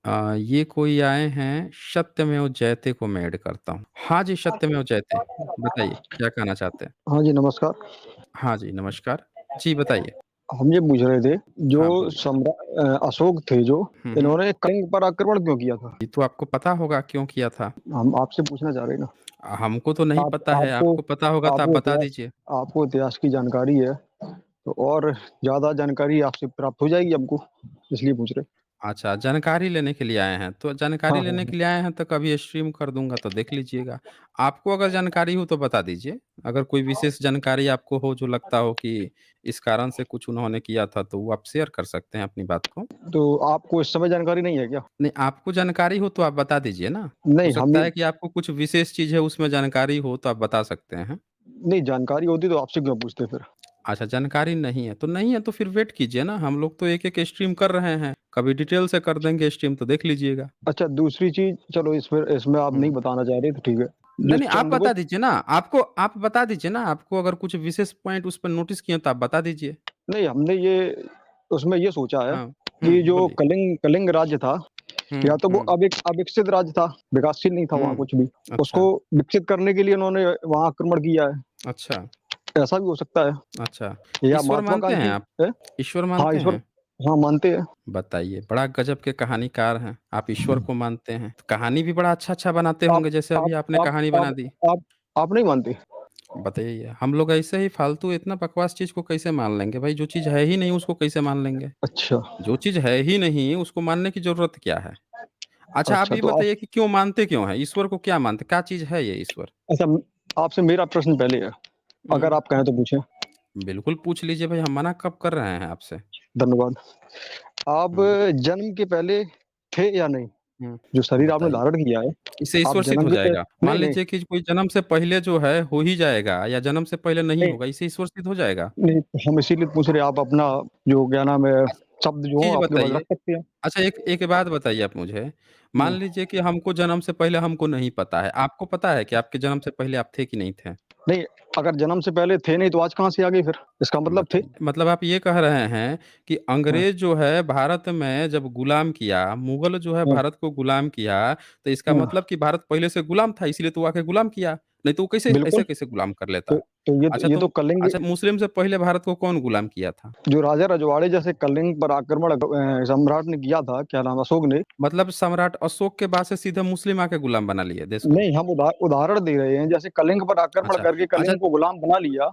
ये कोई आए हैं सत्यमेव जयते को मैं ऐड करता हूँ। हाँ जी, सत्यमेव जयते। बताइए क्या कहना चाहते हैं? हाँ जी, नमस्कार। हाँ जी, नमस्कार। जी, बताइए। हम ये पूछ रहे थे, जो हाँ, बोलिए। अशोक थे जो, हुँ, हुँ। इन्होंने कलिंग पर आक्रमण क्यों किया था? ये तो आपको पता होगा क्यों किया था? हम आपसे पूछना चाह रहे हैं ना। हमको तो नहीं आप पता है, आपको आपको पता होगा तो आप आपको बता इतिहास दीजिए। आपको इतिहास की जानकारी है, तो और ज़्यादा जानकारी आपसे प्राप्त हो जाएगी हमको, इसलिए पूछ रहे हैं। अच्छा, जानकारी लेने के लिए आए हैं, तो जानकारी हाँ, हाँ, लेने हाँ। के लिए आए हैं तो कभी स्ट्रीम कर दूँगा तो देख लीजिएगा। आपको अगर जानकारी हो तो बता दीजिए। अगर कोई विशेष जानकारी आपको हो जो लगता हो कि इस कारण से कुछ उन्होंने किया था, तो वो आप शेयर कर सकते हैं अपनी बात को। तो आपको इस समय जानकारी नहीं है क्या? नहीं, आपको जानकारी हो तो आप बता दीजिए ना। हो नहीं, हम सकता ये है कि आपको कुछ विशेष चीज़ है उसमें जानकारी हो तो आप बता सकते हैं। नहीं, जानकारी होती तो आपसे क्यों पूछते फिर? अच्छा, जानकारी नहीं है तो फिर वेट कीजिए ना, हम लोग तो एक-एक स्ट्रीम कर रहे हैं। कभी डिटेल से कर देंगे स्ट्रीम तो देख लीजिएगा। अच्छा, दूसरी चीज़, चलो इसमें इसमें आप नहीं हुँ। बताना चाह रहे तो ठीक है। जो नहीं, नहीं, आप बता चंद्रगुप्त दीजिए ना। आप बता दीजिए ना, आपको अगर कुछ विशेष पॉइंट उस पे नोटिस किए तो आप बता दीजिए। नहीं, हमने ये उसमें ये सोचा है हाँ। कि जो बोलिए। कलिंग कलिंग राज्य था, हुँ, या तो वो हुँ, अविकसित राज्य था, विकासशील नहीं था वहाँ हुँ। कुछ भी। अच्छा, उसको विकसित करने के लिए उन्होंने वहाँ आक्रमण किया है, अच्छा, ऐसा भी हो सकता अच्छा। है। या ईश्वर मानते हैं महात्वाकांक्षी आप? है। ईश्वर हाँ, मानते ईश्वर। हैं? हाँ, मानते हैं। बताइए, बड़ा गज़ब के कहानीकार हैं। आप ईश्वर को मानते हैं, तो कहानी भी बड़ा अच्छा-अच्छा बनाते आप होंगे जैसे आप अभी आपने आप कहानी आप बना दी। आप आप नहीं मानते? बताइए, हम लोग ऐसे ही फालतू इतना बकवास चीज़ को कैसे मान लेंगे भाई? जो चीज़ है ही नहीं उसको कैसे मान लेंगे? अच्छा, जो चीज़ है ही नहीं उसको मानने की ज़रूरत क्या है? अच्छा, आप अच्छा ये तो आप बताइए कि क्यों मानते क्यों हैं? ईश्वर को क्या मानते क्या चीज़ है ये ईश्वर? अच्छा, आपसे मेरा प्रश्न पहले है, अगर हुँ, आप कहें तो पूछें। बिल्कुल पूछ लीजिए भाई, हम मना कब कर रहे हैं आपसे? धन्यवाद। आप हुँ, जन्म के पहले थे या नहीं? हुँ, जो शरीर आपने बताइए। धारण किया है, इससे आप ईश्वर सिद्ध जन्म हो के जाएगा? मान नहीं, नहीं, लीजिए कि कोई जन्म से पहले जो है हो ही जाएगा या जन्म से पहले नहीं नहीं, होगा, इससे ईश्वर सिद्ध हो जाएगा? नहीं, हम इसीलिए पूछ रहे हैं, आप अपना जो क्या नाम है, अच्छा, शब्द एक जो हो चीज़ आपके पास रख बताइए। सकते हैं। अच्छा, एक एक बात बताइए आप मुझे। मान हुँ। लीजिए कि हमको जन्म से पहले हमको नहीं पता है। आपको पता है कि आपके जन्म से पहले आप थे कि नहीं थे? नहीं, अगर जन्म से पहले थे नहीं तो आज कहाँ से आ गए फिर? इसका मतलब थे। बताइए। मतलब आप ये कह रहे हैं कि हाँ, अंग्रेज़ जो है भारत में जब गुलाम किया, मुग़ल जो है हाँ, भारत को गुलाम किया, तो इसका हाँ, मतलब कि भारत पहले से गुलाम था इसीलिए तो आके गुलाम किया। नहीं तो वो कैसे बिल्कुल। ऐसे कैसे गुलाम कर तो लेता? तो ये तो अच्छा ये तो तो कलिंग, अच्छा मुस्लिम से पहले भारत को कौन गुलाम किया था? जो राजा रजवाड़े जैसे कलिंग पर आक्रमण सम्राट ने किया था, क्या नाम, अशोक ने। मतलब सम्राट अशोक के बाद से सीधे मुस्लिम आके गुलाम बना लिए देश को। नहीं, हम उदाहरण दे रहे हैं, जैसे कलिंग पर आक्रमण अच्छा, करके अच्छा कलिंग को गुलाम बना लिया,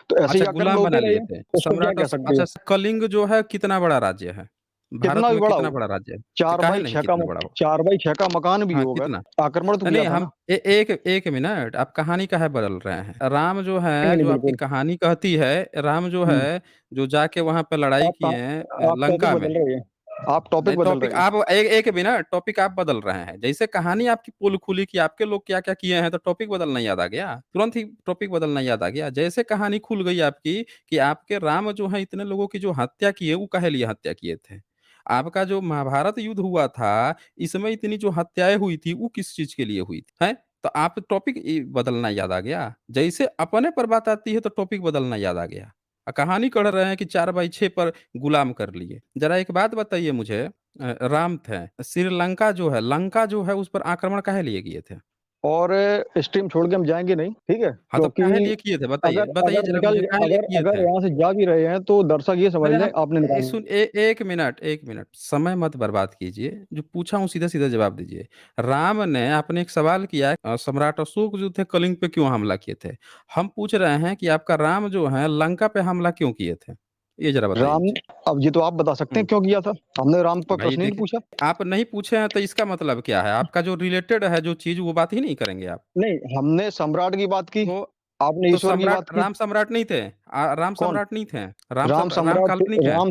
तो ऐसे ही अच्छा आक्रमण गुलाम बना होते रहे लिए हैं। थे। उसको क्या सम्राट कह सकते हैं? कलिंग जो है कितना बड़ा राज्य है? भारत कितना भी में बड़ा कितना हो, बड़ा राज्य है? 4 काहे बाई नहीं 6 का कितना बड़ा हो? 4 बाई 6 का मकान भी हाँ, हो अगर, कितना? आक्रमण तो नहीं, किया था हम ना। एक एक मिनट आप कहानी काहे बदल रहे हैं? राम जो नहीं, है, नहीं, जो आपकी बिल्कुल। कहानी कहती है, राम जो हुँ। है, जो जाके वहाँ पे लड़ाई आप किए हैं आप टॉपिक लंका में। बदल रहे हैं। आप टॉपिक नहीं बदल टॉपिक रहे हैं। आप एक एक मिनट टॉपिक आप बदल रहे हैं। जैसे कहानी आपकी पोल खुली कि आपके लोग क्या-क्या किए हैं, तो टॉपिक बदलना याद आ गया? तुरंत ही टॉपिक बदलना याद आ गया? जैसे कहानी खुल गई आपकी कि आपके राम जो है इतने लोगों की जो हत्या की है, वो काहे लिए हत्या किए थे? आपका जो महाभारत युद्ध हुआ था, इसमें इतनी जो हत्याएँ हुई थी, वो किस चीज़ के लिए हुई थी? हैं? तो आप टॉपिक बदलना याद आ गया? जैसे अपने पर बात आती है, तो टॉपिक बदलना याद आ गया। कहानी कह रहे हैं कि 4 बाई 6 पर गुलाम कर लिए। ज़रा एक बात बताइए मुझे राम थे, श्रीलंका जो है, लंका जो है उस पर आक्रमण काहे लिए किए थे? और स्ट्रीम छोड़ के हम जाएँगे नहीं, ठीक है? हाँ, तो क्योंकि काहे लिए किए थे बताइए? अगर बताइए अगर ज़रा निकल मुझे काहे लिए अगर किए अगर थे? यहाँ से जा भी रहे हैं तो दर्शक ये समझ अरे लें हम आपने ए, निकालना सुन है। ए, 1 मिनट, 1 मिनट, समय मत बर्बाद कीजिए। जो पूछा हूँ सीधा-सीधा जवाब दीजिए। राम ने आपने एक सवाल किया सम्राट अशोक जो थे कलिंग पे क्यों हमला किए थे? हम पूछ रहे हैं कि आपका राम जो है लंका पे हमला क्यों किए थे? ये ज़रा बताइए राम, मुझे। अब ये तो आप बता सकते हुँ। हैं क्यों किया था? हमने राम पर भाई प्रश्न ही नहीं देखिए, पूछा। आप नहीं पूछे हैं तो इसका मतलब क्या है? आपका जो रिलेटेड है जो चीज़ वो बात ही नहीं करेंगे आप? नहीं, हमने सम्राट की बात की, तो आपने तो ईश्वर की बात की। राम सम्राट नहीं थे? राम कौन? सम्राट नहीं थे? राम राम सम्राट काल्पनिक हैं? राम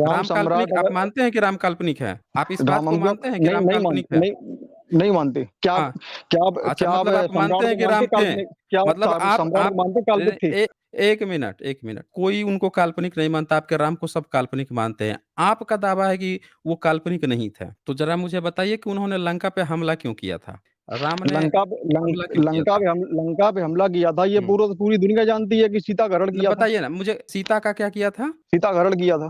राम काल्पनिक सम्राट आप अगर मानते हैं कि राम काल्पनिक है? आप इस बात राम को हम क्यों मानते हैं कि नहीं राम नहीं मान काल्पनिक है? नहीं नहीं मानते। क्या हाँ, क्या आप अच्छा क्या आप मतलब आप मानते सम्राट हैं को कि मानते राम थे? काल्पनिक? क्या आप मतलब सम्राट आप को मानते काल्पनिक थे? 1 मिनट, कोई उनको काल्पनिक नहीं मानता, आपके राम को सब काल्पनिक मानते हैं। आपका दावा है कि वो काल्पनिक नहीं थे। तो ज़रा मुझे बताइए कि उन्होंने लंका पे हमला क्यों किया था? राम ने हमला क्यों किया था? लंका पे हमला किया था, ये हुँ। पूरी दुनिया जानती है कि सीता का हरण न किया था। बताइए ना मुझे सीता का क्या किया था? सीता का हरण किया था।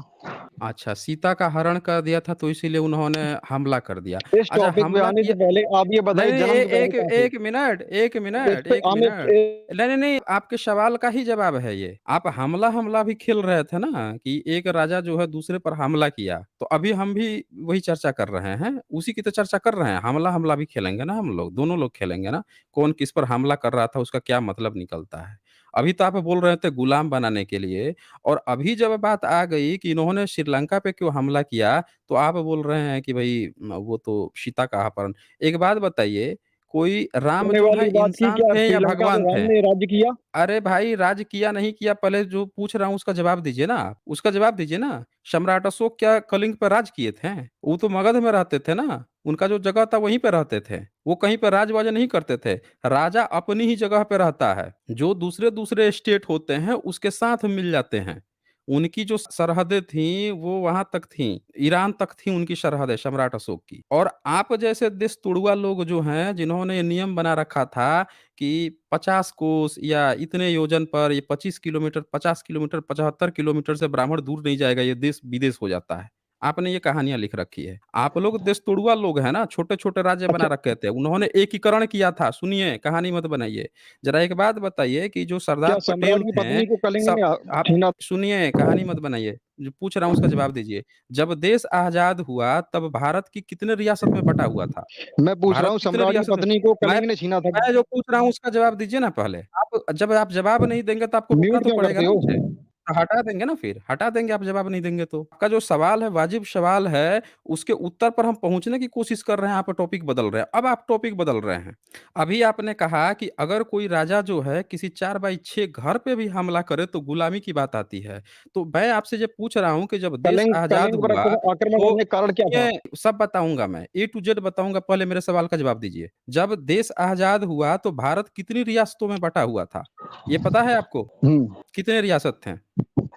अच्छा, सीता का हरण कर दिया था तो इसीलिए उन्होंने हमला कर दिया। इस अच्छा, टॉपिक पे हमला आने किया। से पहले आप ये नहीं, बताइए नहीं, जन्म से पहले एक कहाँ थे? एक मिनट, एक इस मिनट, पे एक आने मिनट। नहीं, नहीं, नहीं, आपके सवाल का ही जवाब है ये। आप हमला-हमला भी खेल रहे थे ना कि एक राजा जो है दूसरे पर हमला किया। तो अभी हम भी वही चर्चा कर रहे हैं, उसी की तो चर्चा कर रहे हैं। हमला-हमला भी खेलेंगे ना हम लोग, दोनों लोग खेलेंगे ना। कौन किस पर हमला कर रहा था, उसका क्या मतलब निकलता है। अभी तो आप बोल रहे थे गुलाम बनाने के लिए, और अभी जब बात आ गई कि इन्होंने श्रीलंका पे क्यों हमला किया, तो आप बोल रहे हैं कि भई वो तो सीता का अपहरण। एक बात बताइए, कोई राम होने जो है वाली बात की, इंसान क्या थे या श्रीलंका पे भगवान राम थे? ने राज्य किया? अरे भाई, राज किया नहीं किया, पहले जो पूछ रहा हूँ उसका जवाब दीजिए ना आप, उसका जवाब दीजिए ना। सम्राट अशोक क्या कलिंग पे राज किए थे? वो तो मगध में रहते थे ना, उनका जो जगह था वहीं पे रहते थे। वो कहीं पे राज-वाज नहीं करते थे। राजा अपनी ही जगह पे रहता है, जो दूसरे-दूसरे स्टेट होते हैं उसके साथ मिल जाते हैं। उनकी जो सरहदें थीं वो वहाँ तक थीं, ईरान तक थी उनकी सरहदें सम्राट अशोक की। और आप जैसे देशतुड़वा लोग जो हैं जिन्होंने ये नियम बना रखा था कि 50 कोस या इतने योजन पर, ये 25 किलोमीटर, 50 किलोमीटर, 75 किलोमीटर से ब्राह्मण दूर नहीं जाएगा, ये देश विदेश हो जाता है। आपने ये कहानियाँ लिख रखी है। आप लोग देशतुड़वा लोग हैं ना, छोटे-छोटे राज्य बना अच्छा, रखे थे। उन्होंने एकीकरण किया था, सुनिए, कहानी मत बनाइए। ज़रा एक बात बताइए कि जो क्या सरदार सम्राट पटेल की थे, पत्नी को कलिंग सब ने आप छीना? सुनिए, कहानी मत बनाइए। जो पूछ रहा हूँ उसका जवाब दीजिए। जब देश आज़ाद हुआ तब भारत की कितने रियासत में बँटा हुआ था? मैं पूछ रहा भारत हूँ कितने सम्राट की रियासत में। पत्नी को मैं कलिंग ने छीना था? मैं जो पूछ रहा हूँ उसका जवाब दीजिए ना पहले। आप जवाब नहीं देंगे तो आपको रुकना म्यूट तो क्यों पड़ेगा करते ना हो? मुझे। तो हटा देंगे ना फिर, हटा देंगे आप जवाब नहीं देंगे तो। आपका जो सवाल है वाजिब सवाल है, उसके उत्तर पर हम पहुँचने की कोशिश कर रहे हैं, आप टॉपिक बदल रहे हैं। अब आप टॉपिक बदल रहे हैं। अभी आपने कहा कि अगर कोई राजा जो है किसी 4 बाई 6 घर पे भी हमला करे तो गुलामी की बात आती है। तो मैं आपसे ये पूछ रहा हूँ कि जब देश कलिंग आज़ाद कलिंग पर हुआ आक्रमण तो करने का कारण क्या था? सुनिए, सब बताऊँगा मैं, ए टू ज़ेड बताऊँगा, पहले मेरे सवाल का जवाब दीजिए। जब देश आज़ाद हुआ तो भारत कितनी रियासतों में बँटा हुआ था? ये पता है आपको? हुँ, कितने रियासत थे?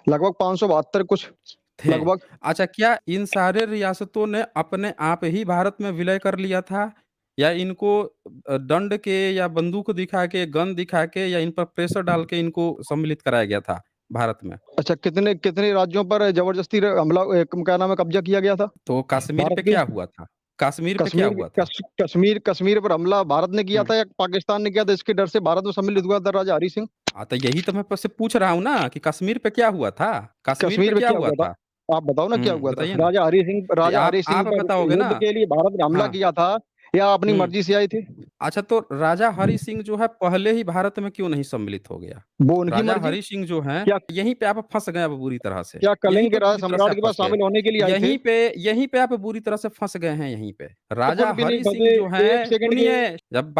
लगभग 572 कुछ, थे। लगभग। अच्छा, क्या इन सारे रियासतों ने अपने आप ही भारत में विलय कर लिया था? या इनको दंड के या बंदूक दिखा के, गन दिखा के, या इन पर प्रेशर डाल के इनको सम्मिलित कराया गया था भारत में? अच्छा, कितने कितने राज्यों पर ज़बरदस्ती हमला, क्या नाम है, कब्ज़ा किया गया था तो कश्मीर भारत पे के? क्या हुआ था? कश्मीर पे क्या हुआ था? कश्मीर पर हमला भारत ने किया हुँ। था या पाकिस्तान ने किया था? इसके डर से भारत में सम्मिलित हुआ था राजा हरि सिंह। हाँ, तो यही तो मैं आपसे पूछ रहा हूँ ना कि कश्मीर पे क्या हुआ था? कश्मीर पे कश्मीर में क्या क्या हुआ हुआ था? था? आप बताओ ना क्या हुआ था? बताइए ना। ये राजा हरि सिंह आप पर बताओगे ना? युद्ध के लिए भारत ने हमला हाँ। किया था या अपनी हुँ। मर्ज़ी से आए थे? अच्छा, तो राजा हरि सिंह जो है पहले ही भारत में क्यों नहीं सम्मिलित हो गया? वो उनकी राजा मर्ज़ी। हरि सिंह जो हैं, क्या यहीं पे आप फँस गए अब बुरी तरह से। क्या यहीं कलिंग के पे राजा पूरी तरह से सम्राट आप के पास फँस गए। शामिल होने के लिए आए थे? यहीं पे आप बुरी तरह से फँस गए हैं यहीं पे। तो कुछ राजा भी नहीं हरि सिंह फँसे, जो 1 हैं, सेकंड के। सुनिए, जब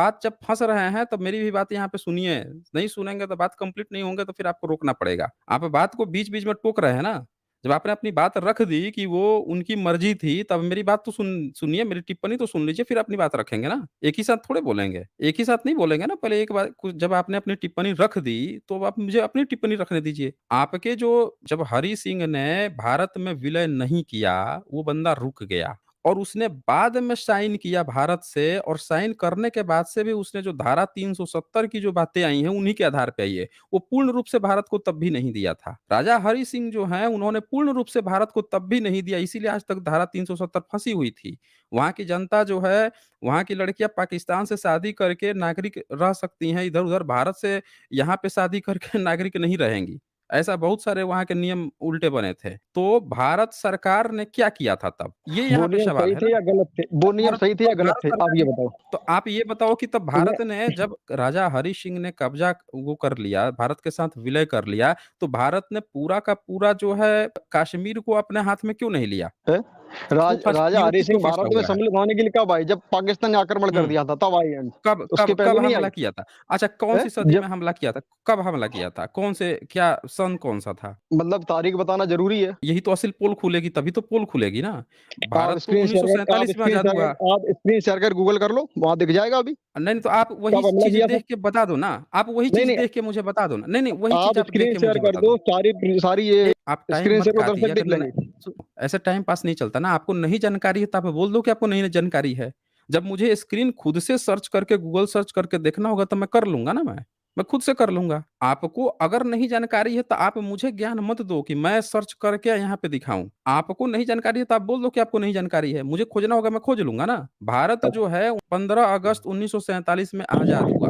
फँस रहे हैं तब मेरी भी बात यहाँ पे सुनिए। नहीं सुनेंगे तो बात कंप्लीट नहीं होंगे तो फिर आपको रोकना पड़ेगा। आप बात को बीच-बीच में टोक रहे हैं ना। जब आपने अपनी बात रख दी कि वो उनकी मर्ज़ी थी, तब मेरी बात तो सुनिए, मेरी टिप्पणी तो सुन लीजिए, फिर अपनी बात रखेंगे ना। एक ही साथ थोड़े बोलेंगे। एक ही साथ नहीं बोलेंगे ना, पहले एक बार कुछ जब आपने अपनी टिप्पणी रख दी, तो अब आप मुझे अपनी टिप्पणी रखने दीजिए। आपके जो जब हरि सिंह ने भारत में विलय नहीं किया, वो बंदा रुक गया और उसने बाद में साइन किया भारत से, और साइन करने के बाद से भी उसने जो धारा 370 की जो बातें आई हैं, उन्हीं के आधार पे आई है। वो पूर्ण रूप से भारत को तब भी नहीं दिया था। राजा हरि सिंह जो हैं, उन्होंने पूर्ण रूप से भारत को तब भी नहीं दिया, इसीलिए आज तक धारा 370 फँसी हुई थी। वहाँ की जनता जो है, वहाँ की लड़कियाँ पाकिस्तान से शादी करके नागरिक रह सकती हैं, इधर-उधर भारत से यहाँ पे शादी करके नागरिक नहीं रहेंगी। ऐसा बहुत सारे वहाँ के नियम उल्टे बने थे। तो भारत सरकार ने क्या किया था तब? ये वो यहाँ पे नियम सवाल सही है थे ना। या गलत थे? वो नियम भारत सही थे तो या गलत भारत थे? आप सरकार ये ने, बताओ। तो आप ये बताओ कि तब मैं भारत ने जब राजा हरि सिंह ने कब्ज़ा वो कर लिया, भारत के साथ विलय कर लिया, तो भारत ने पूरा का पूरा जो है कश्मीर को अपने हाथ में क्यों नहीं लिया? हैं? क्यों फँस राजा हरि विरोधी क्यों सिंह फँसा भारत में हुआ है? सम्मिलित होने के लिए कब आए? जब पाकिस्तान ने आक्रमण कर हुँ। दिया था तब आए हैं। कब उसके कब कब पहले नहीं हमला आए? किया था? अच्छा, हैं? कौन-सी सदी जब में हमला किया था? कब हमला किया था? कौन से क्या सन कौन-सा था? मतलब तारीख बताना ज़रूरी है। यही तो असल पोल खुलेगी, तभी तो पोल खुलेगी ना। आप भारत तो 1947 में आज़ाद हुआ। स्क्रीन शेयर कर गूगल कर लो, वहाँ दिख जाएगा अभी, नहीं, तो आप वही कब हमला चीज़ किया था। देख के बता दो ना। आप वही नहीं, चीज़ नहीं, देख के मुझे बता दो ना। नहीं, नहीं, वही चीज़ आप आप देख स्क्रीन के शेयर मुझे कर बता दो, दो। सारी ये आप टाइम स्क्रीन मत शेयर उधर काटिए, से अगर दिख लेंगे। ऐसे टाइम पास नहीं चलता ना। आपको नहीं जानकारी है तो आप बोल दो कि आपको नहीं जानकारी है। जब मुझे स्क्रीन खुद से सर्च करके, गूगल सर्च करके देखना होगा तो मैं कर लूँगा ना मैं। मैं खुद से कर लूँगा। आपको अगर नहीं जानकारी है तो आप मुझे ज्ञान मत दो कि मैं सर्च करके यहाँ पे दिखाऊँ। आपको नहीं जानकारी है तो आप बोल दो कि आपको नहीं जानकारी है। मुझे खोजना होगा, मैं खोज लूँगा ना। भारत जो है 15 अगस्त 1947 में आज़ाद हुआ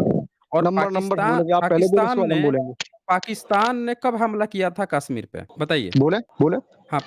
और नंबर नंबर बोलेंगे आप, पहले बोले उसके बाद हम बोलेंगे। पाकिस्तान ने कब हमला किया था कश्मीर पे? बताइए। बोले बोले, हाँ,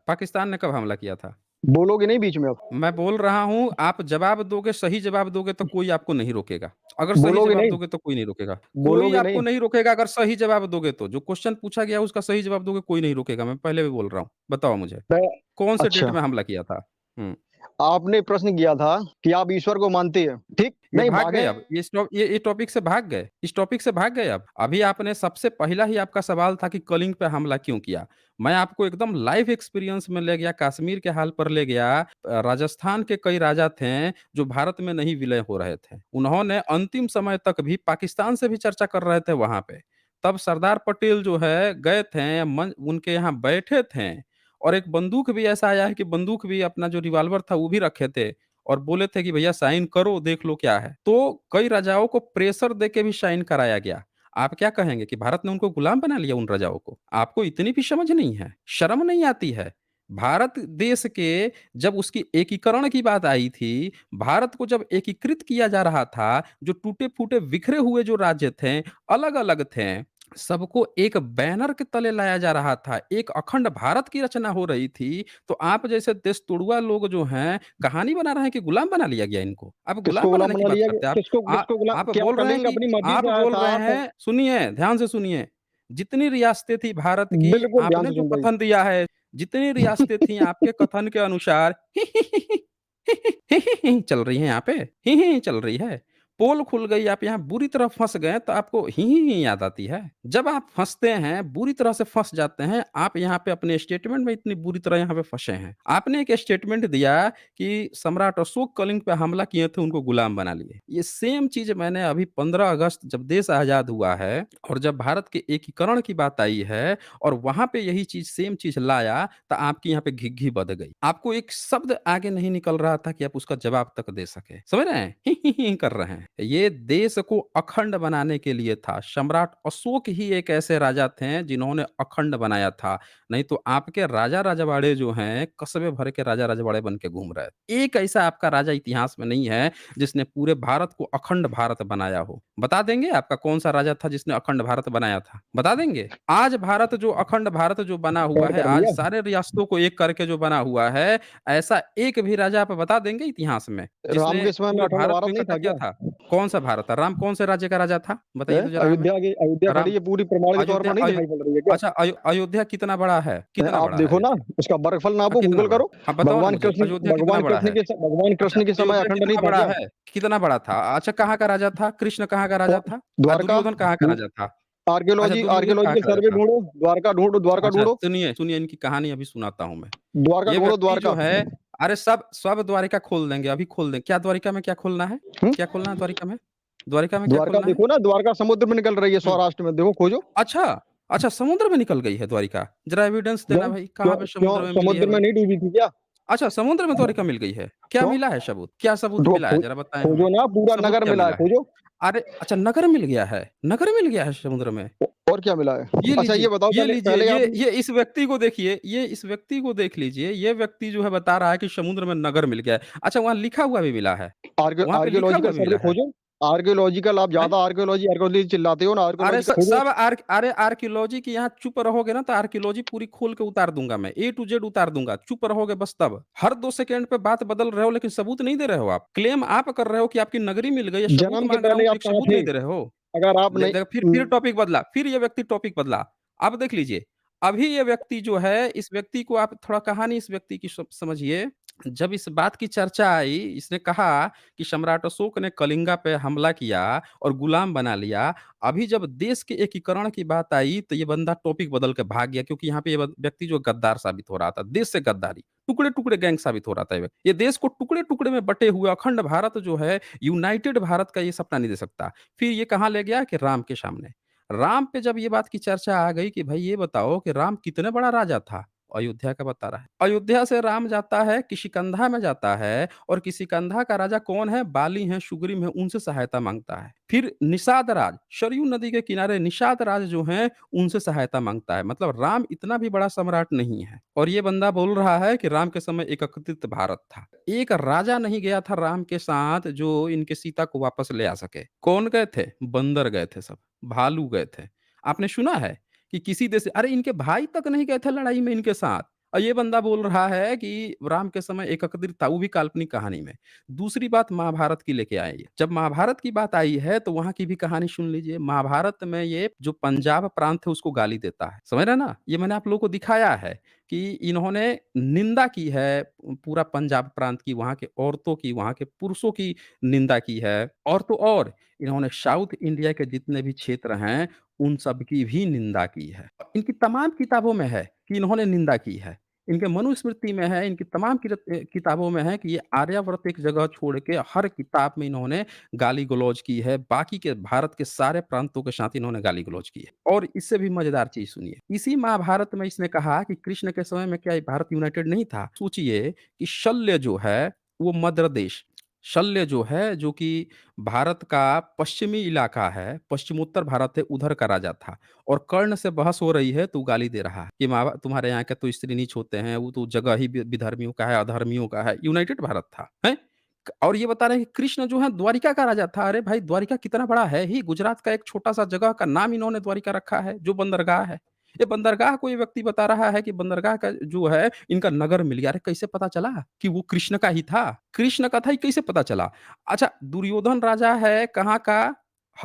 पाकिस्तान ने कब हमला किया था? बोलोगे नहीं बीच में आप? मैं बोल रहा हूँ, आप जवाब दोगे, सही जवाब दोगे तो कोई आपको नहीं रोकेगा। अगर सही बोलोगे जवाब नहीं? दोगे तो कोई नहीं रोकेगा। कोई बोलोगे आपको नहीं? नहीं रोकेगा अगर सही जवाब दोगे तो। जो क्वेश्चन पूछा गया है उसका सही जवाब दोगे, कोई नहीं रोकेगा। मैं पहले भी बोल रहा हूँ। बताओ मुझे, मैं कौन से डेट अच्छा, में हमला किया था? हुँ। आपने प्रश्न किया था कि आप ईश्वर को मानते हैं, ठीक? ये नहीं भाग गए भागे। अब। ये टॉपिक से भाग गए। इस टॉपिक से भाग गए अब। अभी आपने सबसे पहला ही आपका सवाल था कि कलिंग पे हमला क्यों किया? मैं आपको एकदम लाइव एक्सपीरियंस में ले गया, कश्मीर के हाल पर ले गया। राजस्थान के कई राजा थे, जो भारत में नहीं विलय हो रहे थे। उन्होंने अंतिम समय तक भी पाकिस्तान से भी चर्चा कर रहे थे वहाँ पे। तब सरदार पटेल जो है गए थे, मन उनके यहाँ बैठे थे और एक बंदूक भी ऐसा आया है कि बंदूक भी अपना जो रिवॉल्वर था वो भी रखे थे। और बोले थे कि भैया साइन करो, देख लो क्या है। तो कई राजाओं को प्रेशर देके भी साइन कराया गया। आप क्या कहेंगे कि भारत ने उनको गुलाम बना लिया उन राजाओं को? आपको इतनी भी समझ नहीं है, शर्म नहीं आती है? भारत देश के जब उसकी एकीकरण की बात आई थी, भारत को जब एकीकृत किया जा रहा था, जो टूटे-फूटे, बिखरे हुए जो राज्य थे, अलग-अलग थे, सबको एक बैनर के तले लाया जा रहा था, एक अखंड भारत की रचना हो रही थी, तो आप जैसे देशतुड़वा लोग जो हैं, कहानी बना रहे हैं कि गुलाम बना लिया गया इनको। आप गुलाम किसको गुलाम बनाने की बना बात लिया करते गया? हैं। किसको आ किसको गुलाम, आप क्या बोल रहे हैं कलिंग कि अपनी मर्जी आप से आया बोल था रहे आप? हैं, सुनिए, ध्यान से सुनिए, जितनी रियासतें थी भारत की, बिल्कुल ध्यान आपने से जो सुन रही। कथन दिया है, जितनी रियासतें थी आपके कथन के अनुसार चल रही हैं यहाँ पे, चल रही है। पोल खुल गई, आप यहाँ बुरी तरह फँस गए, तो आपको ही याद आती है। जब आप फँसते हैं, बुरी तरह से फँस जाते हैं, आप यहाँ पे अपने स्टेटमेंट में इतनी बुरी तरह यहाँ पे फँसे हैं। आपने एक स्टेटमेंट दिया कि सम्राट अशोक कलिंग पे हमला किए थे, उनको गुलाम बना लिए। ये सेम चीज़ मैंने अभी 15 अगस्त जब देश आज़ाद हुआ है और जब भारत के एकीकरण की बात आई है और वहाँ पे यही चीज़ सेम चीज़ लाया, तो आपकी यहाँ पे घिघी बध गई। आपको एक शब्द आगे नहीं निकल रहा था कि आप उसका जवाब तक दे सकें। समझ रहे हैं? ही कर रहे हैं। ये देश को अखंड बनाने के लिए था। सम्राट अशोक ही एक ऐसे राजा थे जिन्होंने अखंड बनाया था। नहीं तो आपके राजा रजवाड़े जो हैं, कस्बे भर के राजा रजवाड़े बन के घूम रहे हैं। एक ऐसा आपका राजा इतिहास में नहीं है जिसने पूरे भारत को अखंड भारत बनाया हो। बता देंगे आपका कौन-सा राजा था जिसने अखंड भारत बनाया था? बता देंगे? आज भारत जो अखंड भारत जो बना हुआ ऐड है, कर आज लिया। सारे रियासतों को एक करके जो बना हुआ है, ऐसा एक भी राजा आप बता देंगे इतिहास में, राम जिसने के समय में पूरे अखंड भारत को भारत नहीं इकट्ठा था किया क्या? था? कौन-सा भारत था? राम कौन से राज्य का राजा था? बताइए तो ज़रा हमें। अयोध्या खड़ी राम है पूरी, प्रमाण के तौर अयोध्या पर नहीं अयो दिखाई पड़ रही है क्या? अच्छा, अयोध्या कितना बड़ा है? कितना आप बड़ा है देखो ना, अयोध्या? उसका वर्गफल हाँ, नापो, कितना गूगल बड़ा? करो। हाँ, बताओ ना मुझे, अयोध्या कितना बड़ा है? भगवान अच्छा, कृष्ण के समय अयोध्या अखंड नहीं कितना था बड़ा क्या? है? कितना बड़ा था? अच्छा, कहाँ का राजा था? कृष्ण कहाँ का राजा और था? द्वारका, दुर्योधन कहाँ का राजा था? अच्छा, दुर्योधन कहाँ आर्कियोलॉजिकल का राजा सर्वे था? ढूंढो, द्वारका ढूंढो, द्वारका अच्छा, ढूंढो। सुनिए, सुनिए इनकी कहानी अभी सुनाता हूँ मैं। द्वारका ये ढूंढो, व्यक्ति जो द्वारका। है, अरे सब सब द्वारिका खोल देंगे, अभी खोल दें। क्या द्वारिका में क्या खोलना है? हम्म? क्या खोलना है द्वारिका में? द्वारिका में क्या द्वारका खोलना है? देखो ना, द्वारका समुद्र में निकल रही है, हुँ। सौराष्ट्र में, देखो खोजो। अच्छा, अच्छा समुद्र में निकल गई है द्वारिका? ज़रा एविडेंस क्यों? देना भाई, क्यों? कहाँ पे क्यों समुद्र में मिली है समुद्र में भाई? नहीं डूबी थी क्या? अच्छा, समुद्र में द्वारिका मिल गई है। क्या क्यों? मिला है सबूत? क्या सबूत ढो मिला है? खो, ज़रा बताएँ हमें। खोजो ना, पूरा सबूत नगर क्या मिला है, मिला है? खोजो। अरे! अच्छा, नगर मिल गया है। नगर मिल गया है समुद्र में। और क्या मिला है? ये अच्छा ये लीजिए, बताओ, ये पहले लीजिए, पहले आपने ये इस व्यक्ति को देखिए, ये इस व्यक्ति को देख लीजिए, ये व्यक्ति जो है बता रहा है कि समुद्र में नगर मिल गया है। अच्छा, वहाँ लिखा हुआ भी मिला है। वहाँ पे लिखा हुआ आर्कियोलॉजिकल भी सर्वे मिला है। खोजो। आर्कियोलॉजिकल, आप हैं? ज्यादा आर्कियोलॉजी आर्कियोलॉजी चिल्लाते हो ना, अरे आर्कियोलॉजिकल खोजो। सब अरे आर्कियोलॉजी की यहाँ चुप रहोगे ना तो आर्कियोलॉजी पूरी खोल के उतार दूँगा मैं, ए टू जेड उतार दूँगा, चुप रहोगे बस तब। हर 2 सेकंड पे बात बदल रहे हो लेकिन सबूत नहीं दे रहे हो आप। क्लेम आप कर रहे हो कि आपकी नगरी मिल गई है, सबूत जन्म के माँग रहा हूँ पहले तो आप एक कहाँ सबूत थे? नहीं दे रहे हो। अगर आप दे नहीं दे फिर टॉपिक बदला, फिर ये व्यक्ति टॉपिक बदला। अब देख लीजिए, अभी ये व्यक्ति जो है, इस व्यक्ति को आप थोड़ा कहानी इस व्यक्ति की समझिए। जब इस बात की चर्चा आई, इसने कहा कि सम्राट अशोक ने कलिंगा पे हमला किया और गुलाम बना लिया। अभी जब देश के एकीकरण की बात आई, तो ये बंदा टॉपिक बदल के भाग गया क्योंकि यहाँ पे ये व्यक्ति जो गद्दार साबित हो रहा था, देश से गद्दारी, टुकड़े-टुकड़े गैंग साबित हो रहा था ये व्यक्ति। ये देश को टुकड़े-टुकड़े में बँटे हुए अखंड भारत जो है, यूनाइटेड भारत का ये सपना नहीं दे सकता। फिर ये कहाँ ले गया कि राम के सामने। राम पे जब ये बात की चर्चा आ गई कि भाई ये बताओ कि राम कितने बड़ा राजा था अयोध्या का बता रहा है। अयोध्या से राम जाता है किष्किंधा में जाता है और किष्किंधा का राजा कौन है? बाली हैं, सुग्रीव हैं, उनसे सहायता माँगता है। फिर निषाद राज, सरयू नदी के किनारे निषाद राज जो हैं, उनसे सहायता माँगता है। मतलब राम इतना भी बड़ा सम्राट नहीं है और ये बंदा बोल रहा है कि राम के समय एकत्रित भारत था। एक राजा नहीं गया था राम के साथ जो इनके सीता को वापस ले आ सके। कौन गए थे? बंदर गए थे सब, भालू गए थे। आपने सुना है कि किसी देश से अरे इनके भाई तक नहीं गए थे लड़ाई में इनके साथ और ये बंदा बोल रहा है कि राम के समय एकत्रित था, वो भी काल्पनिक कहानी में। दूसरी बात महाभारत की लेके आए ये। जब महाभारत की बात आई है तो वहाँ की भी कहानी सुन लीजिए। महाभारत में ये जो पंजाब प्रांत है उसको गाली देता है। समझ रहे हैं ना? ये मैंने आप लोगों को दिखाया है कि इन्होंने निंदा की है पूरा पंजाब प्रांत की, वहाँ के औरतों की, वहाँ के पुरुषों की निंदा की है। और तो और इन्होंने साउथ इंडिया के जितने भी क्षेत्र हैं उन सब की भी निंदा की है। इनकी तमाम किताबों में है कि इन्होंने निंदा की है। इनके मनुस्मृति में है, इनकी तमाम किताबों में है कि ये आर्यावर्त एक जगह छोड़ के हर किताब में इन्होंने गाली-गलौज की है। बाकी के भारत के सारे प्रांतों के साथ इन्होंने गाली-गलौज की है। और इससे भी मज़ेदार चीज़ सुनिए। इसी महाभारत में इसने कहा कि कृष्ण के समय में क्या भारत यूनाइटेड नहीं था? सोचिए कि शल्य जो है वो मद्र देश, शल्य जो है जो कि भारत का पश्चिमी इलाका है, पश्चिमोत्तर भारत है, उधर का राजा था और कर्ण से बहस हो रही है तो गाली दे रहा है कि माँ तुम्हारे यहाँ के तो स्त्री नीच होते हैं, वो तो जगह ही विधर्मियों का है, अधर्मियों का है। यूनाइटेड भारत था, हैं? और ये बता रहे हैं कि कृष्ण जो है द्वारिका का राजा था। अरे भाई द्वारिका कितना बड़ा है ही, गुजरात का एक छोटा-सा जगह का नाम इन्होंने द्वारिका रखा है, जो बंदरगाह है। ये बंदरगाह को ये व्यक्ति बता रहा है कि बंदरगाह का जो है इनका नगर मिल गया। अरे कैसे पता चला कि वो कृष्ण का ही था? कृष्ण का था ये कैसे पता चला? अच्छा दुर्योधन राजा है कहाँ का?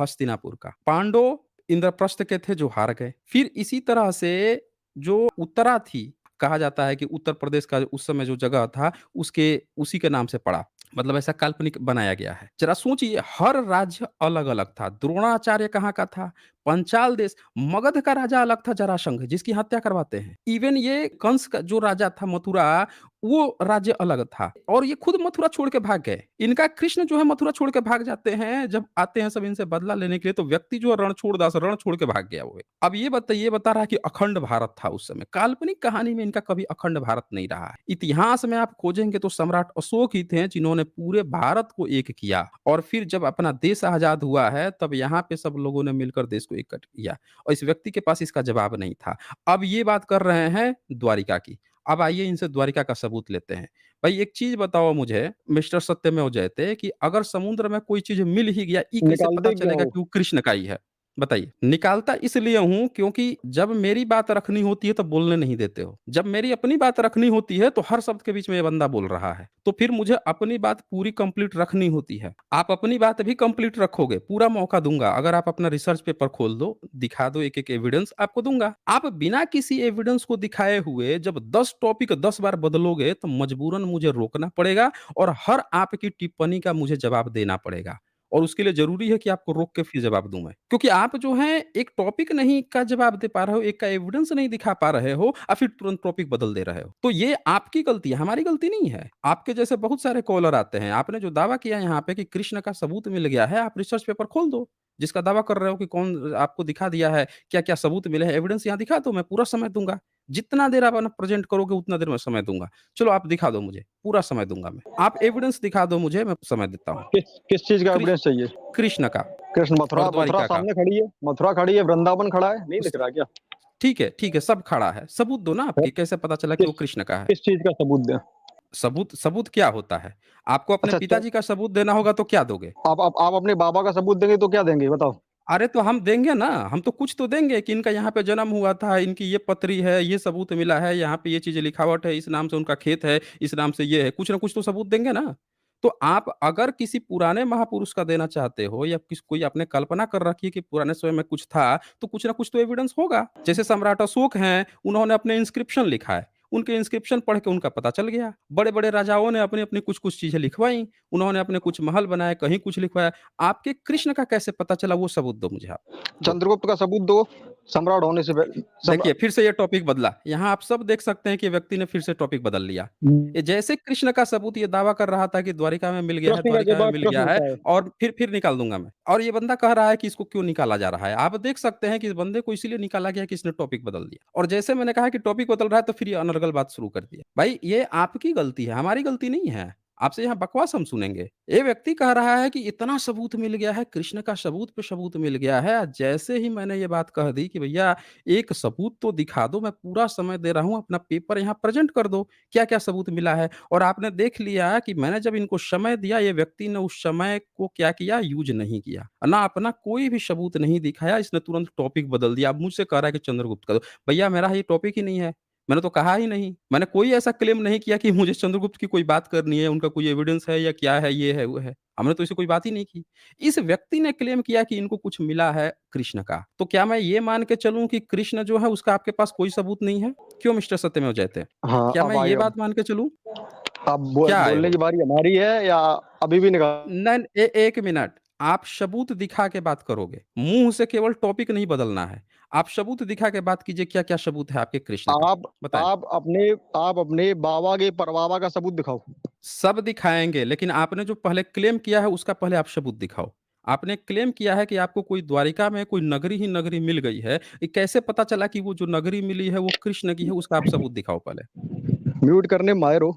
हस्तिनापुर का। पांडव इंद्रप्रस्थ के थे जो हार गए। फिर इसी तरह से जो उत्तरा थी, कहा जाता है कि उत्तर प्रदेश का उस समय जो जगह था उसके उसी के नाम से पड़ा। मतलब ऐसा काल्पनिक बनाया गया है। ज़रा सोचिए हर राज्य अलग-अलग था। द्रोणाचार्य कहाँ का था? पंचाल देश। मगध का राजा अलग था जरासंध जिसकी हत्या करवाते हैं। इवन ये कंस का जो राजा था मथुरा वो राज्य अलग था और ये खुद मथुरा छोड़ के भाग गए। इनका कृष्ण जो है मथुरा छोड़ के भाग जाते हैं, जब आते हैं सब इनसे बदला लेने के लिए तो व्यक्ति जो है रणछोड़दास रण छोड़ के भाग गया वो है। अब ये बताइए बता रहा है कि अखंड भारत था उस समय। काल्पनिक कहानी में इनका कभी अखंड भारत नहीं रहा है। इतिहास में आप खोजेंगे तो सम्राट अशोक ही थे जिन्होंने पूरे भारत को एक किया और फिर जब अपना देश आजाद हुआ है तब यहाँ पे सब लोगों ने मिलकर देश को एक किया और इस व्यक्ति के पास इसका जवाब नहीं था। अब ये बात कर रहे हैं द्वारिका की। अब आइए इनसे द्वारिका का सबूत लेते हैं। भाई एक चीज़ बताओ मुझे मिस्टर सत्यमेव जयते कि अगर समुद्र में कोई चीज़ मिल ही गया, ये कैसे पता निकालते क्या चलेगा हो? कि वो कृष्ण का ही है? बताइए। निकालता इसलिए हूँ क्योंकि जब मेरी बात रखनी होती है तो बोलने नहीं देते हो। जब मेरी अपनी बात रखनी होती है तो हर शब्द के बीच में ये बंदा बोल रहा है। तो फिर मुझे अपनी बात पूरी कंप्लीट रखनी होती है। आप अपनी बात भी कंप्लीट रखोगे, पूरा मौका दूँगा। अगर आप अपना रिसर्च पेपर खोल दो, दिखा दो एक-एक एविडेंस आपको दूँगा। आप बिना किसी एविडेंस को दिखाए हुए जब 10 टॉपिक 10 बार बदलोगे तो मजबूरन मुझे रोकना पड़ेगा और हर आपकी टिप्पणी का मुझे जवाब देना पड़ेगा। और उसके लिए ज़रूरी है कि आपको रोक के फिर जवाब दूँ मैं। क्योंकि आप जो हैं एक टॉपिक नहीं का जवाब दे पा रहे हो, एक का एविडेंस नहीं दिखा पा रहे हो और फिर तुरंत टॉपिक बदल दे रहे हो। तो ये आपकी गलती है, हमारी गलती नहीं है। आपके जैसे बहुत सारे कॉलर आते हैं। आपने जो दावा किया यहाँ पे कि कृष्ण का सबूत मिल गया है, आप रिसर्च पेपर खोल दो। जिसका दावा कर रहे हो कि कौन आपको दिखा दिया है, क्या-क्या सबूत मिले हैं, एविडेंस यहाँ दिखा दो, मैं पूरा समय दूँगा। जितना देर आप अपना प्रेज़ेंट करोगे उतना देर मैं समय दूँगा। चलो आप दिखा दो मुझे, पूरा समय दूँगा मैं। आप एविडेंस दिखा दो मुझे, मैं समय देता हूँ। किस किस चीज़ का कृष एविडेंस चाहिए? कृष्ण का कृष्ण और मथुरा मथुरा द्वारिका का। सामने खड़ी है, मथुरा खड़ी है, वृंदावन खड़ा है, नहीं उस दिख रहा क्या? ठीक है, सब खड़ा है। सबूत दो ना है? आपके, कैसे पता चला कि वो किस कृष्ण का है? किस चीज़ का सबूत दें? सबूत सबूत क्या होता है? आपको अपने अच्छा पिताजी का सबूत देना होगा तो क्या दोगे? आप अपने बाबा का सबूत देंगे तो क्या देंगे बताओ? अरे तो हम देंगे ना, हम तो कुछ तो देंगे कि इनका यहाँ पे जन्म हुआ था, इनकी ये पत्री है, ये सबूत मिला है, यहाँ पे ये चीज़ें लिखावट है, इस नाम से उनका खेत है, इस नाम से ये है, कुछ ना कुछ तो सबूत देंगे ना। तो आप अगर किसी पुराने महापुरुष का देना चाहते हो या कोई आपने कल्पना कर रखी है कि पुराने समय में कुछ था, तो कुछ ना कुछ तो एविडेंस होगा। जैसे सम्राट अशोक हैं, उन्होंने अपने इंस्क्रिप्शन लिखा है, उनके इंस्क्रिप्शन पढ़ के उनका पता चल गया। बड़े-बड़े राजाओं ने अपनी-अपनी कुछ-कुछ चीज़ें लिखवाई, उन्होंने अपने कुछ महल बनाए, कहीं कुछ लिखवाया। आपके कृष्ण का कैसे पता चला वो सबूत दो मुझे आप, दो। चंद्रगुप्त का सबूत दो, सम्राट होने से पहले देखिए, फिर से ये टॉपिक बदला। यहाँ आप सब देख सकते हैं कि व्यक्ति ने फिर से टॉपिक बदल लिया। ये जैसे कृष्ण का सबूत ये दावा कर रहा था कि द्वारिका में मिल गया है, प्रश्न का द्वारिका में जवाब मिल प्रश्न गया है होता है। और फिर निकाल दूँगा मैं। और ये बंदा कह रहा है कि इसको क्यों निकाला जा रहा है। आप देख सकते हैं कि इस बंदे को इसीलिए निकाला गया कि इसने टॉपिक बदल दिया। और जैसे मैंने कहा कि टॉपिक बदल रहा है तो फिर ये अनर्गल बात शुरू कर दिया। भाई ये आपकी गलती है, हमारी गलती नहीं है। आपसे यहाँ बकवास हम सुनेंगे। ये व्यक्ति कह रहा है कि इतना सबूत मिल गया है, कृष्ण का सबूत पे सबूत मिल गया है। जैसे ही मैंने ये बात कह दी कि भैया एक सबूत तो दिखा दो, मैं पूरा समय दे रहा हूँ, अपना पेपर यहाँ प्रेज़ेंट कर दो, क्या-क्या सबूत मिला है? और आपने देख लिया कि मैंने जब इनको समय दिया, ये व्यक्ति ने उस समय को क्या किया, यूज़ नहीं किया। ना अपना कोई भी सबूत नहीं दिखाया, इसने तुरंत टॉपिक बदल दिया। अब मुझसे कह रहा है कि चंद्रगुप्त का दो। भैया मेरा ये टॉपिक ही नहीं है, मैंने तो कहा ही नहीं। मैंने कोई ऐसा क्लेम नहीं किया कि मुझे चंद्रगुप्त की कोई बात करनी है, उनका कोई एविडेंस है या क्या है, ये है, वो है। हमने तो ऐसी कोई बात ही नहीं की। इस व्यक्ति ने क्लेम किया कि इनको कुछ मिला है कृष्ण का। तो क्या मैं ये मान के चलूँ कि कृष्ण जो है उसका आपके पास कोई सबूत नहीं है? क्यों मिस्टर सत्यमेव जयते? हाँ, क्या अब मैं आए ये अब। बात मान के चलूँ? अब क्या आए बोलने हो? की बारी हमारी है या अभी भी निकाल? नहीं, 1 मिनट, आप सबूत दिखा के बात करोगे। मुँह से केवल टॉपिक नहीं बदलना है। आप सबूत दिखा के बात कीजिए, क्या-क्या सबूत है आपके कृष्ण का? आप बताएँ। आप अपने आप अपने बाबा के परबाबा का सबूत दिखाओ। सब दिखाएँगे, लेकिन आपने जो पहले क्लेम किया है, उसका पहले आप सबूत दिखाओ। आपने क्लेम किया है कि आपको कोई द्वारिका में कोई नगरी ही नगरी मिल गई है। ये कैसे पता चला कि वो जो नगरी मिली है, वो कृष्ण की है? उसका आप सबूत दिखाओ पहले। म्यूट करने में माहिर हो।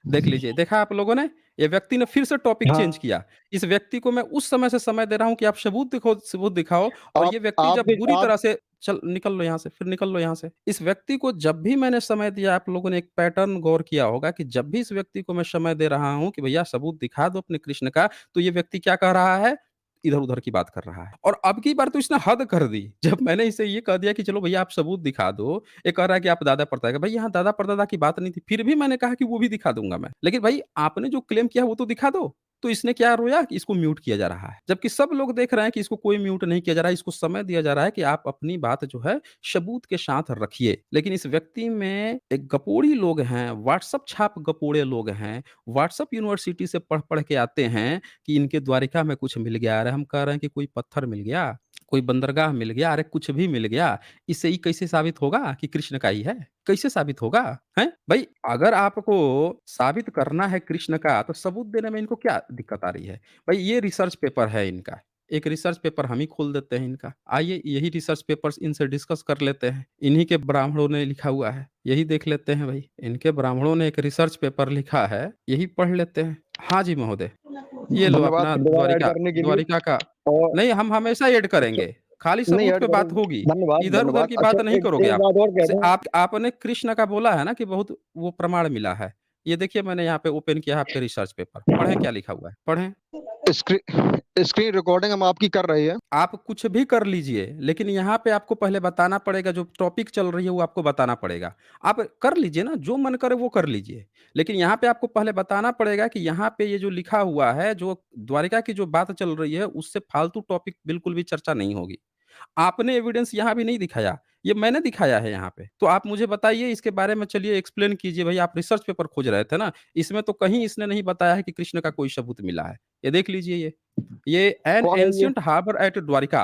देख लीजिए, देखा आप लोगों ने? ये व्यक्ति ने फिर से टॉपिक चेंज हाँ, किया। इस व्यक्ति को मैं उस समय से समय दे रहा हूँ कि आप सबूत दिखाओ और ये आप व्यक्ति जब आपके बुरी आप तरह से चल निकल लो यहाँ से, फिर निकल लो यहाँ से। इस व्यक्ति को जब भी मैंने समय दिया, आप लोगों ने एक पैटर्न गौर किया होगा कि जब भी इस व्यक्ति को मैं समय दे रहा हूँ कि भैया सबूत दिखा दो अपने कृष्ण का, तो ये व्यक्ति क्या कह रहा है? इधर-उधर की बात कर रहा है। और अब की बार तो इसने हद कर दी। जब मैंने इसे ये कह दिया कि चलो भैया आप सबूत दिखा दो, ये कह रहा है कि आप दादा-परदादा का। भाई यहाँ दादा-परदादा की बात नहीं थी। फिर भी मैंने कहा कि वो भी दिखा दूँगा मैं। लेकिन भाई आपने जो क्लेम किया है वो तो दिखा दो। तो इसने क्या रोया कि इसको म्यूट किया जा रहा है। जबकि सब लोग देख रहे हैं कि इसको कोई म्यूट नहीं किया जा रहा है, इसको समय दिया जा रहा है कि आप अपनी बात जो है सबूत के साथ रखिए। लेकिन इस व्यक्ति में एक गपोड़ी लोग हैं, व्हाट्सएप छाप गपोड़े लोग हैं, व्हाट्सएप यूनिवर्सिटी से पढ़-पढ़ के आते हैं कि इनके द्वारिका में कुछ मिल गया। अरे हम कह रहे हैं कि कोई पत्थर मिल गया, कोई बंदरगाह मिल गया, अरे कुछ भी मिल गया। इससे ये कैसे साबित होगा कि कृष्ण का ही है? कैसे साबित होगा? हैं? भई अगर आपको साबित करना है कृष्ण का तो सबूत देने में इनको क्या दिक्कत आ रही है? भई ये रिसर्च पेपर है इनका। एक रिसर्च पेपर हम ही खोल देते हैं इनका। आइए यही रिसर्च पेपर्स इनसे डिस्कस कर लेते हैं। इन्हीं के ब्राह्मणों ने लिखा हुआ है। यही देख लेते हैं भई। इनके ब्राह्मणों ने एक रिसर्च पेपर लिखा है, यही पढ़ लेते हैं। हाँ जी महोदय। ये लो धन्यवाद अपना दोबारा ऐड करने के लिए। द्वारिका का। और नहीं, हम हमेशा ऐड अच्छा, करेंगे। खाली नहीं सबूत ऐड पे बात करेंगे। होगी। धन्यवाद, इधर-उधर धन्यवाद। की अच्छा, बात नहीं एक करोगे एक आप। बात और कह जैसे दूँ। आपने कृष्ण का बोला है ना कि बहुत वो प्रमाण मिला है। ये देखिए मैंने यहाँ पे ओपन किया है आपके रिसर्च पेपर। पढ़ें क्या लिखा हुआ है? पढ़ें। स्क्रीन रिकॉर्डिंग हम आपकी कर रहे हैं। आप कुछ भी कर लीजिए, लेकिन यहाँ पे आपको पहले बताना पड़ेगा, जो टॉपिक चल रही है वो आपको बताना पड़ेगा। आप कर लीजिए ना, जो मन करे वो कर लीजिए। लेकिन यहाँ पे आपको पहले बताना पड़ेगा कि यहाँ पे ये जो लिखा हुआ है, जो द्वारिका की जो बात चल रही है, उससे फालतू टॉपिक बिल्कुल भी चर्चा नहीं होगी। आपने एविडेंस यहाँ भी नहीं दिखाया, ये मैंने दिखाया है यहाँ पे। तो आप मुझे बताइए इसके बारे में, चलिए एक्सप्लेन कीजिए भई, आप रिसर्च पेपर खोज रहे थे ना, इसमें तो कहीं इसने नहीं बताया है कि कृष्ण का कोई सबूत मिला है। ये देख लीजिए ये एन कौन है ये? एंशिएंट हार्बर एट द्वारिका,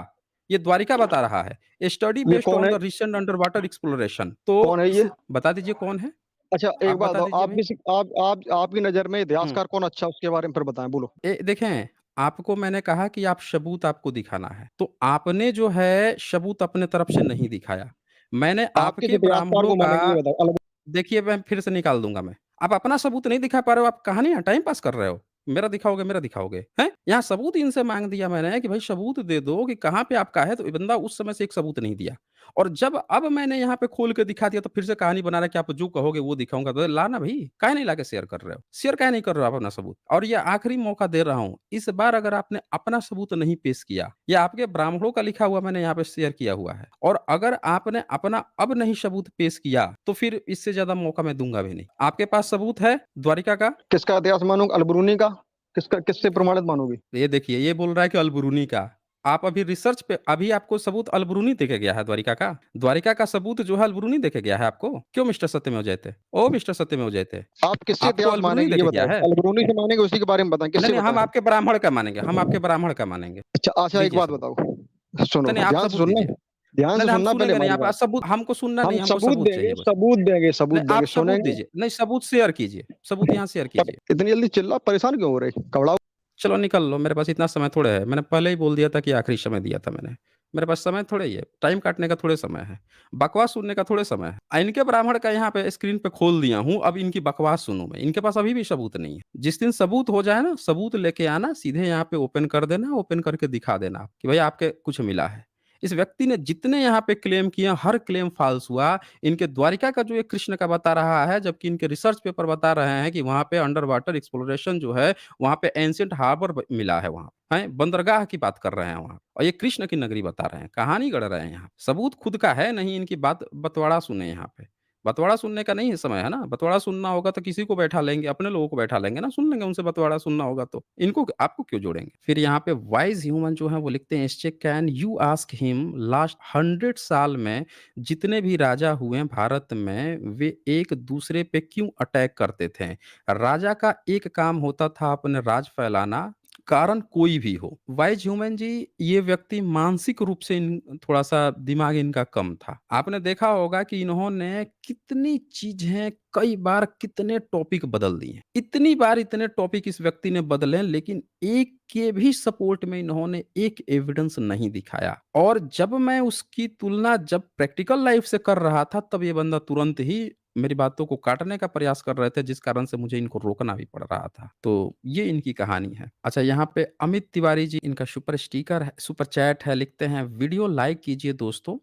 ये द्वारिका बता रहा है। ए स्टडी ये बेस्ड कौन ऑन है? The recent under water exploration. तो कौन है इस ये? बता दीजिए कौन है? अच्छा, एक आप बात बता बताओ, दीजिए आप भई। किसी आप आपकी नज़र में हुँ। इतिहासकार कौन अच्छा है उसके बारे में फिर बताएँ, बोलो। देखें, आपको मैंने कहा कि आप सबूत आपको दिखाना है, तो आपने जो है सबूत अपने तरफ से नहीं दिखाया। मैंने आप किस आपके इतिहासकार ब्राह्मणों को का मानेंगे ये बताओ? अलग। देखिए मैं फिर से निकाल दूँगा मैं। आप अपना सबूत नहीं दिखा पा रहे हो, आप कहानी टाइम पास कर रहे हो। मेरा दिखाओगे, हैं? यहाँ सबूत इनसे माँग दिया मैंने कि भाई सबूत दे दो कि कहाँ पे आपका है, तो ये बंदा उस समय से एक सबूत नहीं दिया। और जब अब मैंने यहाँ पे खोल के दिखा दिया तो फिर से कहानी बना रहा है कि आप जो कहोगे वो दिखाऊँगा। तो ला ना भई, काहे नहीं लाके शेयर कर रहे हो? शेयर काहे नहीं कर रहे हो आप अपना सबूत? और ये आखिरी मौका दे रहा हूँ, इस बार अगर आपने अपना सबूत नहीं पेश किया या आपके ब्राह्मणों का लिखा हुआ मैंने यहाँ पे शेयर किया हुआ है और अगर आपने अपना अब नहीं सबूत पेश किया, तो फिर इससे ज़्यादा मौका मैं दूँगा भी नहीं। आपके पास सबूत है द्वारिका का? किसका इतिहास मानोगे? अलबरूनी का? किससे प्रमाणित मानोगे? ये देखिए, ये बोल रहा है कि अलबरूनी का। आप अभी रिसर्च पे अभी आपको सबूत अलबरूनी देके गया है द्वारिका का। द्वारिका का सबूत जो है अलबरूनी देके गया है आपको। क्यों मिस्टर सत्यमेव जयते? ओह मिस्टर सत्यमेव जयते, आप किससे आपको इतिहास अलबरूनी मानेंगे ये देके गया बताओ? है? अलबरूनी से मानेंगे, उसी के बारे में बताएँ, नहीं, किससे नहीं हम बताएँ? आपके ब्राह्मण का मानेंगे, हम आपके ब्राह्मण का मानेंगे। अच्छा, एक दीजिए बात सबूत। बताओ, सुनो, नहीं, नहीं आप ध्यान से सबूत सुनना। दीजिए। ध्यान नहीं, से नहीं हम सुनना पहले सुनेंगे नहीं, हमारी आप बात। सबूत हमको सुनना हम नहीं, हमको सबूत सबूत देंगे, चाहिए बस। सबूत देंगे, सबूत नहीं, देंगे, आप सबूत सुनेंगे। दीजिए। नहीं, सबूत शेयर कीजिए, सबूत यहाँ शेयर तब कीजिए। इतनी जल्दी चिल्ला परेशान क्यों हो रहे? घबराओ। चलो निकल लो, मेरे पास इतना समय थोड़े है। मैंने पहले ही बोल दिया था कि आखिरी समय दिया था मैंने। मेरे पास समय थोड़े ही है, टाइम काटने का थोड़े समय है, बकवास सुनने का थोड़े समय है। इनके ब्राह्मण का यहाँ पे स्क्रीन पे खोल दिया हूँ, अब इनकी बकवास सुनूँ मैं। इनके पास अभी भी सबूत नहीं है। जिस दिन सबूत हो जाए ना, सबूत लेके आना, सीधे यहाँ पे ओपन कर देना, ओपन करके दिखा देना कि भई आपके कुछ मिला है। इस व्यक्ति ने जितने यहाँ पे क्लेम किए, हर क्लेम फ़ाल्स हुआ। इनके द्वारिका का जो ये कृष्ण का बता रहा है, जबकि इनके रिसर्च पेपर बता रहे हैं कि वहाँ पे अंडर वाटर एक्सप्लोरेशन जो है, वहाँ पे एंशिएंट हार्बर मिला है वहाँ, हैं? बंदरगाह की बात कर रहे हैं वहाँ और ये कृष्ण की नगरी बता रहे हैं, कहानी गढ़ रहे हैं यहाँ। सबूत खुद का है नहीं, इनकी बात बँटवारा सुने यहाँ पे। बँटवारा सुनने का नहीं है समय है ना, बँटवारा सुनना होगा तो किसी को बैठा लेंगे, अपने लोगों को बैठा लेंगे ना, सुन लेंगे उनसे बँटवारा सुनना होगा तो। इनको आपको क्यों जोड़ेंगे? फिर यहाँ पे वाइज़ ह्यूमन जो है वो लिखते हैं एसचे can you ask him last 100 साल में जितने भी राजा हुए हैं भारत में, वे एक दूसरे पे क्यों अटैक करते थे? राजा का एक काम होता था अपने राज फैलाना, कारण कोई भी हो। वाइज़ ह्यूमन जी, ये व्यक्ति मानसिक रूप से थोड़ा-सा दिमाग इनका कम था। आपने देखा होगा कि इन्होंने कितनी चीज़ें कई बार कितने टॉपिक बदल दिए। इतनी बार इतने टॉपिक इस व्यक्ति ने बदले, लेकिन एक के भी सपोर्ट में इन्होंने एक एविडेंस नहीं दिखाया। और जब मैं उसकी तुलना जब प्रैक्टिकल लाइफ़ से कर रहा था, तब ये बंदा तुरंत ही मेरी बातों को काटने का प्रयास कर रहे थे, जिस कारण से मुझे इनको रोकना भी पड़ रहा था। तो ये इनकी कहानी है। अच्छा, यहाँ पे अमित तिवारी जी, इनका सुपर स्टिकर है, सुपर चैट है, लिखते हैं वीडियो लाइक कीजिए दोस्तों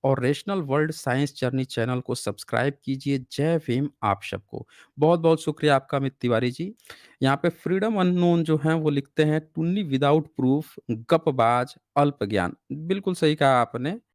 और rational world science journey channel को सब्सक्राइब कीजिए। जय भीम आप सबको। बहुत-बहुत शुक्रिया आपका अमित तिवारी जी। यहाँ पे फ्रीडम अननोन जो हैं वो लिखते हैं टुन्नी विदाउट प्रूफ, गपबाज, अल्प ज्ञान। बिल्कुल सही कहा आपने।